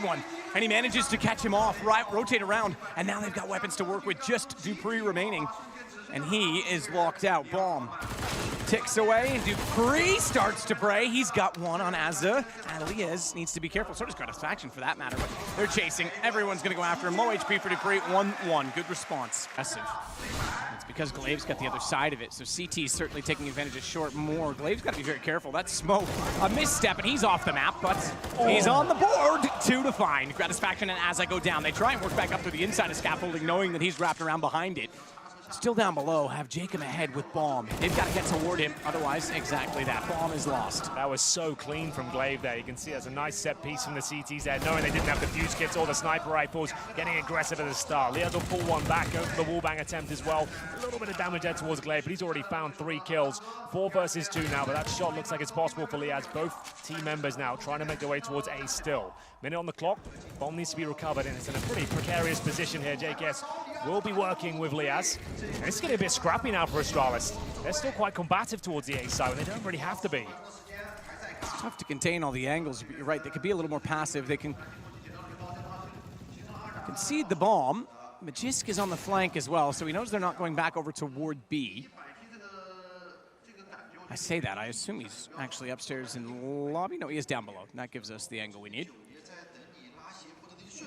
one, and he manages to catch him off, rotate around, and now they've got weapons to work with, just Dupree remaining, and he is locked out. Bomb ticks away, and Dupree starts to pray. He's got one on Azza, and Liaz needs to be careful. So does Gratisfaction for that matter, but they're chasing. Everyone's gonna go after him. Low HP for Dupree, 1-1, good response. Aggressive. It's because Glaive's got the other side of it, so CT is certainly taking advantage of short more. Glaive's gotta be very careful. That's smoke, a misstep, and he's off the map, but he's on the board. 2 to find. Gratisfaction and Azza go down. They try and work back up to the inside of scaffolding, knowing that he's wrapped around behind it. Still down below, have Jacob ahead with Bomb. They've got to get toward him, otherwise, exactly that. Bomb is lost. That was so clean from Glaive there. You can see there's a nice set piece from the CTs there, knowing they didn't have the fuse kits or the sniper rifles, getting aggressive at the start. Liaz will pull one back, go for the wallbang attempt as well. A little bit of damage there towards Glaive, but he's already found 3 kills. 4 versus 2 now, but that shot looks like it's possible for Liaz. Both team members now trying to make their way towards A still. Minute on the clock, Bomb needs to be recovered, and it's in a pretty precarious position here. JKS will be working with Liaz. This is going to be a bit scrappy now for Astralis. They're still quite combative towards the A side, and they don't really have to be. It's tough to contain all the angles, but you're right, they could be a little more passive. They can concede the bomb. Magisk is on the flank as well, so he knows they're not going back over toward B. I say that, I assume he's actually upstairs in the lobby. No, he is down below. That gives us the angle we need.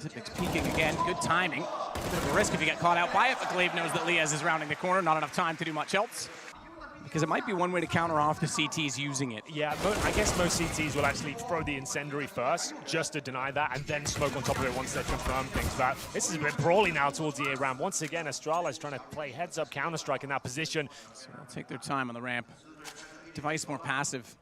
Zipic's peeking again, good timing. Bit of a risk if you get caught out by it, but Glaive knows that Liaz is rounding the corner, not enough time to do much else. Because it might be one way to counter off the CTs using it. Yeah, I guess most CTs will actually throw the incendiary first, just to deny that, and then smoke on top of it once they confirm things. But this is a bit brawly now towards the A ramp. Once again, Astralis trying to play heads-up Counter-Strike in that position. So they'll take their time on the ramp. Device more passive.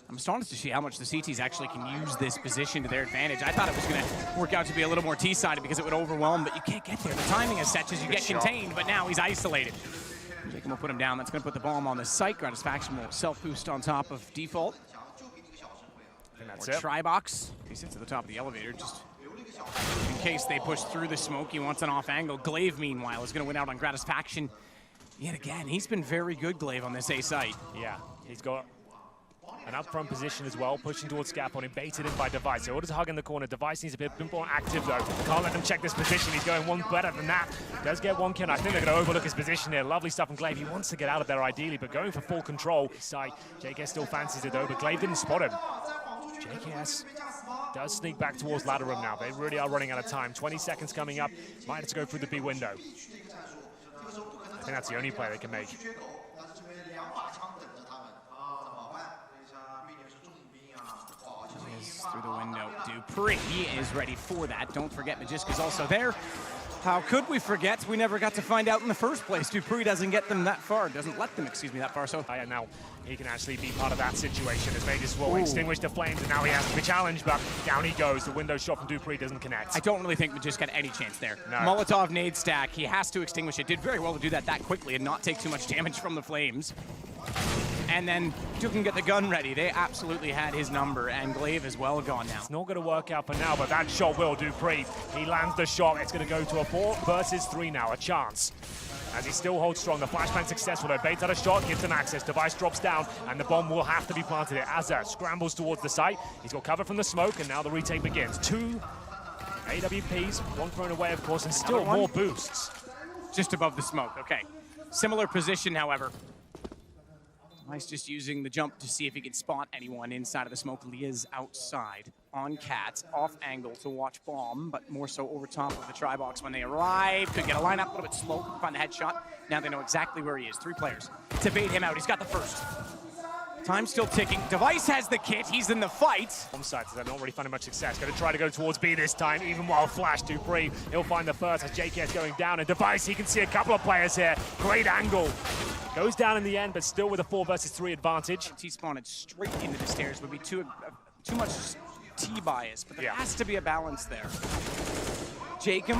I'm astonished to see how much the CTs actually can use this position to their advantage. I thought it was going to work out to be a little more T-sided because it would overwhelm, but you can't get there. The timing is such as you get contained, but now he's isolated. Jacob will put him down. That's going to put the bomb on the site. Gratisfaction will self-boost on top of default. And that's or it. Tribox. He sits at the top of the elevator just in case they push through the smoke. He wants an off angle. Glaive, meanwhile, is going to win out on Gratisfaction. Yet again, he's been very good, Glaive, on this A site. Yeah, he's got an up front position as well, pushing towards scaffolding, baited in by Device. So orders hug in the corner. Device needs a bit more active though. Can't let them check this position. He's going one better than that. Does get one kill. I think they're going to overlook his position here. Lovely stuff from Glaive. He wants to get out of there ideally, but going for full control. Side, JKS still fancies it though, but Glaive didn't spot him. JKS does sneak back towards ladder room now. They really are running out of time. 20 seconds coming up. Might have to go through the B window. I think that's the only play they can make. Through the window. Dupree is ready for that. Don't forget, Magisk is also there. How could we forget? We never got to find out in the first place. Dupree doesn't get them that far. Doesn't let them, excuse me, that far. So now he can actually be part of that situation as Vegas will extinguish the flames, and now he has to be challenged, but down he goes. The window shot from Dupree doesn't connect. I don't really think Magisk had any chance there. No. Molotov nade stack. He has to extinguish it. Did very well to do that quickly and not take too much damage from the flames. And then Duke can get the gun ready. They absolutely had his number, and Glaive is well gone now. It's not going to work out for now, but that shot will. Dupree, he lands the shot. It's going to go to a 4 versus 3 now, a chance. As he still holds strong, the flashbang successful. They bait out a shot, gives him access. Device drops down, and the bomb will have to be planted. Azza scrambles towards the site. He's got cover from the smoke, and now the retake begins. 2 AWPs, 1 thrown away, of course, and still more boosts. Just above the smoke, okay. Similar position, however. Device just using the jump to see if he can spot anyone inside of the smoke. Liaz outside on Cat, off angle to watch Bomb, but more so over top of the Tribox when they arrive. Could get a lineup, a little bit slow, find the headshot. Now they know exactly where he is. 3 players to bait him out. He's got the first. Time still ticking. Device has the kit. He's in the fight. Bomb sides, they're not really finding much success. Going to try to go towards B this time, even while Flash Dupree. He'll find the first as JKS going down. And Device, he can see a couple of players here. Great angle. Goes down in the end, but still with a 4 versus 3 advantage. T-spawned straight into the stairs would be too much T-bias, but there has to be a balance there. Jacob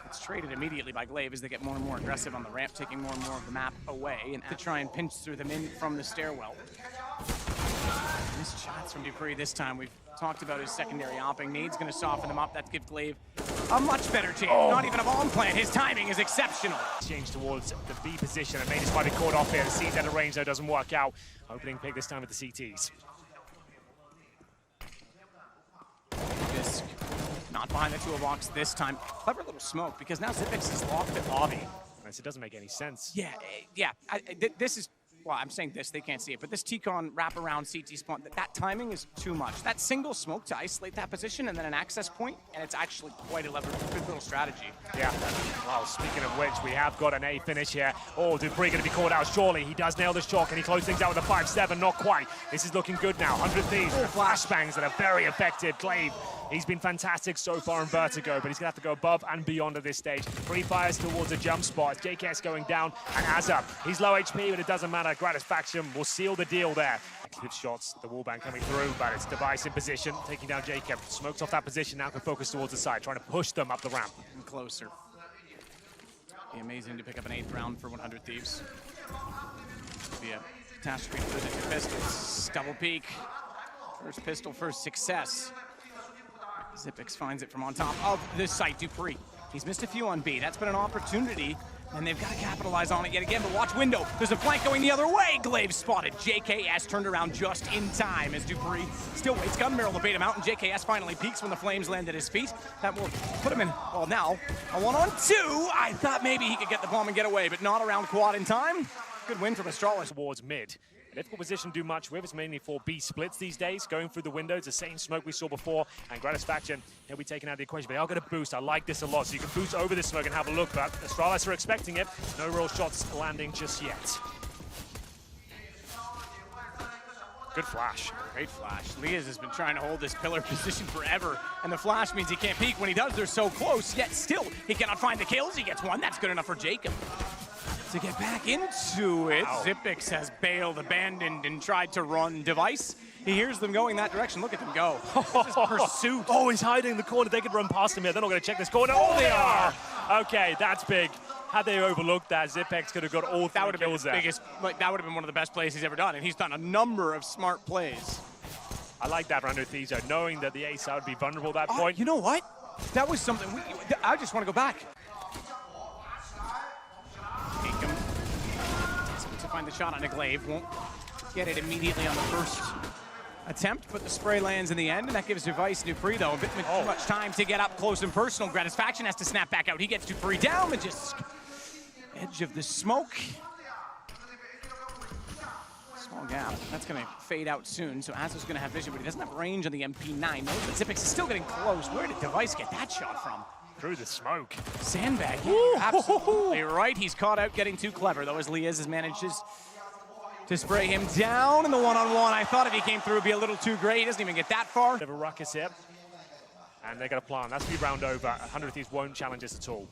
gets traded immediately by Glaive as they get more and more aggressive on the ramp, taking more and more of the map away, and to try and pinch through them in from the stairwell. Missed shots from Dupree this time. We've talked about his secondary opping. Nade's going to soften them up. That gives Glaive a much better chance. Not even a bomb plant. His timing is exceptional. Change towards the B position, and Maidens might be caught off here. The C's out of range, though, doesn't work out. Opening pick this time with the CTs. Not behind the toolbox this time. Clever little smoke, because now Xyp9x is locked at lobby. It doesn't make any sense. Yeah. This is, well, I'm saying this, they can't see it, but this T-Con wraparound CT spawn, that timing is too much. That single smoke to isolate that position and then an access point, and it's actually quite a good little strategy. Yeah. Well, speaking of which, we have got an A finish here. Oh, dupreeh going to be called out. Surely he does nail the shot. Can he close things out with a 5-7? Not quite. This is looking good now. 100 Thieves. Flashbangs that are very effective. Glaive, he's been fantastic so far in Vertigo, but he's going to have to go above and beyond at this stage. Free fires towards a jump spot. JKS going down, and Azza, he's low HP, but it doesn't matter. Gratisfaction will seal the deal there. Good shots, the wallbang coming through, but it's Device in position, taking down Jacob. Smokes off that position, now can focus towards the side, trying to push them up the ramp. And closer. Be amazing to pick up an 8th round for 100 Thieves. Be a catastrophe for the 2 pistols. Double peek. First pistol, first success. Xyp9x finds it from on top of this site. dupreeh, he's missed a few on B. That's been an opportunity, and they've got to capitalize on it yet again. But watch window. There's a flank going the other way. Glaive spotted. JKS turned around just in time as dupreeh still waits. Gun barrel to bait him out, and JKS finally peeks when the flames land at his feet. That will put him in, well, now, a 1-on-2. I thought maybe he could get the bomb and get away, but not around quad in time. Good win from Astralis. Towards mid. A difficult position to do much with. It's mainly for B splits these days. Going through the windows, the same smoke we saw before, and Gratisfaction, he'll be taken out of the equation. But they are going to boost. I like this a lot. So you can boost over this smoke and have a look, but Astralis are expecting it. No real shots landing just yet. Good flash. Great flash. Liaz has been trying to hold this pillar position forever, and the flash means he can't peek. When he does, they're so close, yet still, he cannot find the kills. He gets one. That's good enough for Jacob. To get back into it, wow. Xyp9x has bailed, abandoned, and tried to run. Device, he hears them going that direction. Look at them go. This is pursuit. Oh, he's hiding in the corner. They could run past him here. They're not going to check this corner. Oh, they are! Okay, that's big. Had they overlooked that, Xyp9x could have got all 3 kills there. That would have been one of the best plays he's ever done, and he's done a number of smart plays. I like that, Rando Thieves, knowing that the ace would be vulnerable at that point. You know what? That was something, I just want to go back. To find the shot on a Glaive, won't get it immediately on the first attempt, but the spray lands in the end, and that gives Device dupreeh, though, a bit too much time to get up close and personal. Gratisfaction has to snap back out. He gets dupreeh down, but just edge of the smoke. Small gap. That's going to fade out soon, so Azza's going to have vision, but he doesn't have range on the MP9. No, but Xyp9x is still getting close. Where did Device get that shot from? Through the smoke. Sandbag. Absolutely right. He's caught out getting too clever, though, as Liaz manages to spray him down in the 1-on-1. I thought if he came through, it'd be a little too great. He doesn't even get that far. Bit of a ruckus here. And they're going to plan. That's to be round over. 100 Thieves won't challenge this at all.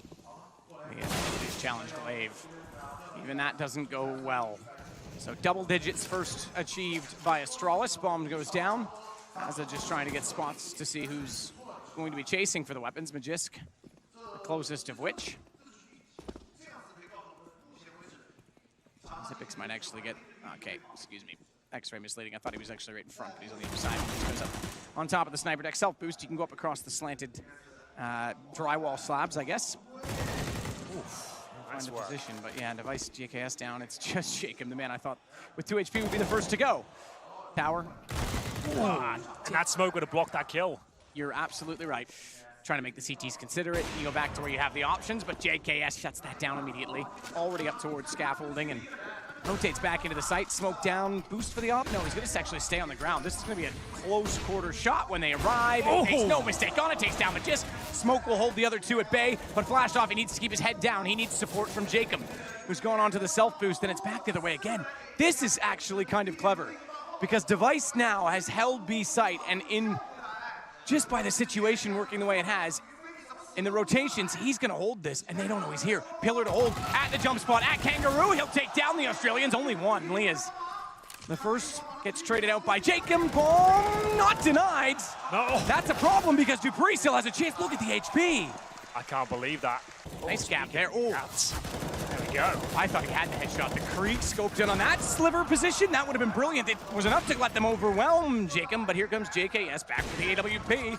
He's challenged Glaive. Even that doesn't go well. So double digits first achieved by Astralis. Bomb goes down. Azza just trying to get spots to see who's going to be chasing for the weapons. Magisk, the closest of which. Xyp9x might actually get, okay, excuse me. X-ray misleading. I thought he was actually right in front, but he's on the other side. He goes up on top of the sniper deck. Self-boost, you can go up across the slanted drywall slabs, I guess. Find the position, but yeah, Device JKS down. It's just Jacob, the man I thought with 2 HP would be the first to go. Tower. And that smoke would have blocked that kill. You're absolutely right. Trying to make the CTs consider it. You go back to where you have the options, but JKS shuts that down immediately. Already up towards scaffolding and rotates back into the site. Smoke down, boost for the op. No, he's going to actually stay on the ground. This is going to be a close quarter shot when they arrive. He makes no mistake on it. Takes down Magisk. Smoke will hold the other 2 at bay, but flashed off. He needs to keep his head down. He needs support from Jacob, who's going on to the self-boost, and it's back the other way again. This is actually kind of clever, because Device now has held B site, and in just by the situation working the way it has, in the rotations, he's going to hold this, and they don't know he's here. Pillar to hold at the jump spot at Kangaroo. He'll take down the Australians. Only one. Liaz. The first gets traded out by Jacob. Boom! Not denied. No. That's a problem because dupreeh still has a chance. Look at the HP. I can't believe that. Nice gap there. Oh, there we go. I thought he had the headshot. The Creek scoped in on that sliver position. That would have been brilliant. It was enough to let them overwhelm Jacob, but here comes JKS back with the AWP.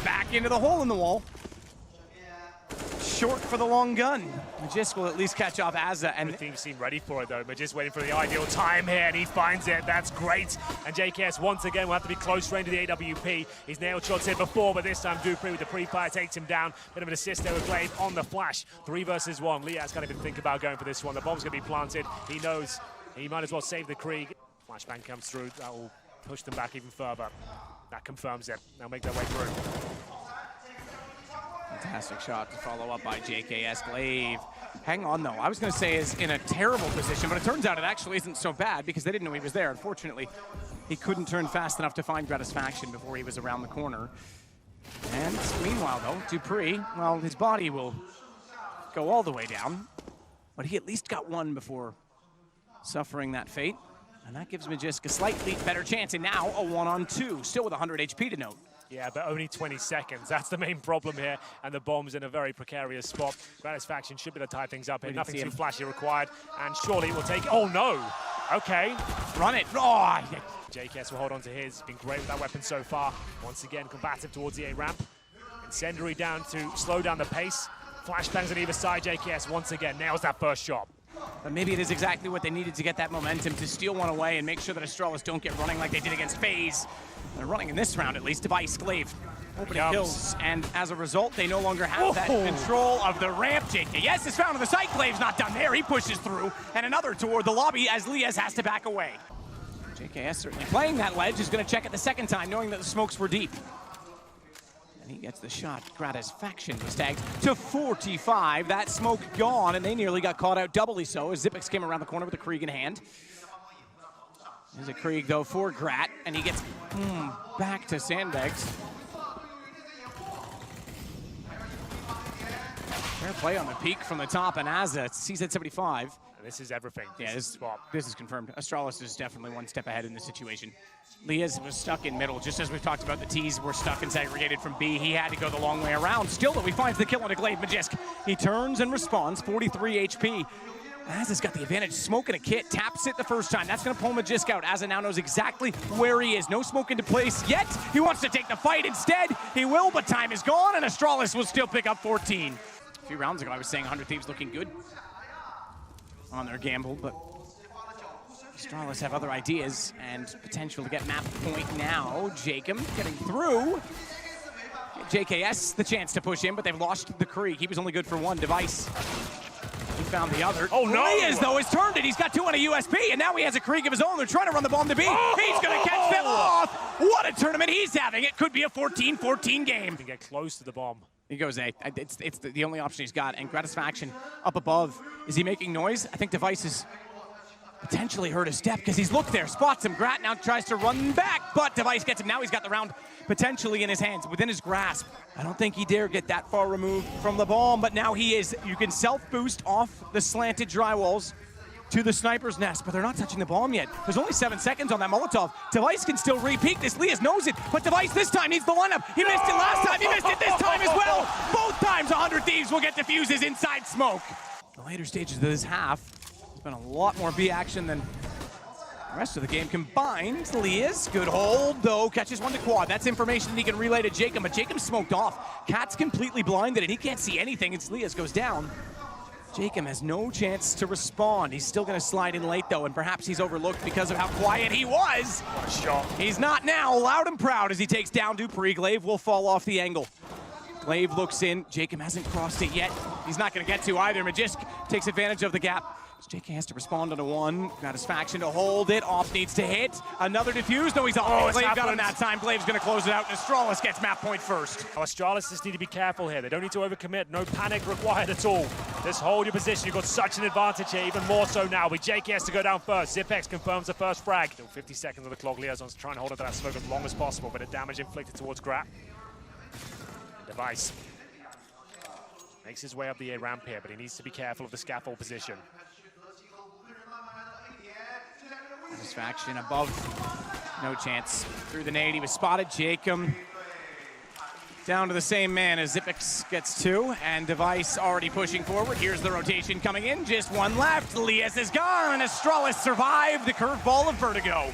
Back into the hole in the wall. short for the long gun. Magisk will at least catch off Azza, and The team seem ready for it though, but just waiting for the ideal time here, and he finds it. That's great. And JKS once again will have to be close range to the AWP. He's nailed shots here before, but this time Dupree with the pre-fire takes him down. Bit of an assist there with Glaive on the flash. 3 versus 1. Liaz can't even think about going for this one. The bomb's going to be planted. He knows he might as well save the Krieg. Flashbang comes through. That will push them back even further. That confirms it. They'll make their way through. fantastic shot to follow up by JKS. Glaive, hang on though, I was going to say is in a terrible position, but it turns out it actually isn't so bad because they didn't know he was there. Unfortunately, he couldn't turn fast enough to find Gratisfaction before he was around the corner. And meanwhile though, Dupree, well, his body will go all the way down, but he at least got one before suffering that fate. And that gives Magisk a slightly better chance, and now a 1-on-2, still with 100 HP to note. Yeah, but only 20 seconds. That's the main problem here, and the bomb's in a very precarious spot. Gratisfaction should be able to tie things up here. Nothing too flashy required, and surely will take it. Oh no! Okay. Run it. Oh! JKS will hold on to his. Been great with that weapon so far. Once again, combative towards the A ramp. Incendiary down to slow down the pace. Flashbangs on either side. JKS once again nails that first shot. But maybe it is exactly what they needed to get that momentum, to steal one away and make sure that Astralis don't get running like they did against FaZe. They're running in this round, at least. Device, Glaive, opening kills, and as a result, they no longer have that control of the ramp. JKS is found on the site. Glaive's not done there. He pushes through, and another toward the lobby as Liaz has to back away. JKS certainly playing that ledge, is going to check it the second time, knowing that the smokes were deep. And he gets the shot. Gratisfaction was tagged to 45. That smoke gone, and they nearly got caught out doubly so as Xyp9x came around the corner with a Krieg in hand. There's a Krieg, though, for Grat, and he gets back to Sandbags. Fair play on the peak from the top, and Azza sees at 75. This is everything. Yeah, this is confirmed. Astralis is definitely one step ahead in this situation. Liaz was stuck in middle, just as we've talked about. The T's were stuck and segregated from B. He had to go the long way around. Still, though, he finds the kill on a Glaive. Magisk. He turns and responds, 43 HP. Azza's got the advantage. Smoke and a kit, taps it the first time. That's going to pull Magisk out. Azza now knows exactly where he is. No smoke into place yet. He wants to take the fight instead. He will, but time is gone, and Astralis will still pick up 14. A few rounds ago, I was saying 100 Thieves looking good on their gamble, but Astralis have other ideas and potential to get map point now. Jacob getting through. JKS the chance to push in, but they've lost the Krieg. He was only good for one. Device. He found the other. Oh no! Liaz, though, has turned it. He's got two on a USP, and now he has a Krieg of his own. They're trying to run the bomb to B. He's going to catch them off. What a tournament he's having. It could be a 14-14 game. Can get close to the bomb. He goes A. It's the only option he's got. And Gratisfaction up above. Is he making noise? I think Device has potentially heard a step because he's looked there, spots him. Grat now tries to run back, but Device gets him. Now he's got the round potentially in his hands, within his grasp. I don't think he dare get that far removed from the bomb, but now he is. You can self-boost off the slanted drywalls to the sniper's nest, but they're not touching the bomb yet. There's only 7 seconds on that Molotov. Device can still re-peek this. Liaz knows it, but Device this time needs the lineup. He missed it last time, he missed it this time as well. Both times 100 Thieves will get defuses inside smoke. The later stages of this half, there's been a lot more B action than the rest of the game combined. Liaz, good hold, though, catches one to quad. That's information that he can relay to Jacob, but Jacob smoked off. Cat's completely blinded, and he can't see anything as Liaz goes down. Jacob has no chance to respond. He's still going to slide in late, though, and perhaps he's overlooked because of how quiet he was. What a shot. He's not now. Loud and proud as he takes down Dupree. Glaive will fall off the angle. Glaive looks in. Jacob hasn't crossed it yet. He's not going to get to either. Magisk takes advantage of the gap. JK has to respond on a one. Gratisfaction to hold it. Off needs to hit. Another defuse. No, he's off. Glaive got him that time. Glaive's going to close it out, and Astralis gets map point first. Astralis just need to be careful here. They don't need to overcommit. No panic required at all. Just hold your position. You've got such an advantage here, even more so now. With JK has to go down first. Xyp9x confirms the first frag. Still 50 seconds on the clock. Liazon's trying to hold on to that smoke as long as possible, but a damage inflicted towards Grat. Device makes his way up the A ramp here, but he needs to be careful of the scaffold position. Gratisfaction above, no chance. Through the nade, he was spotted. Jacob down to the same man as Xyp9x gets two, and Device already pushing forward. Here's the rotation coming in, just one left. Liaz is gone, and Astralis survived the curveball of Vertigo.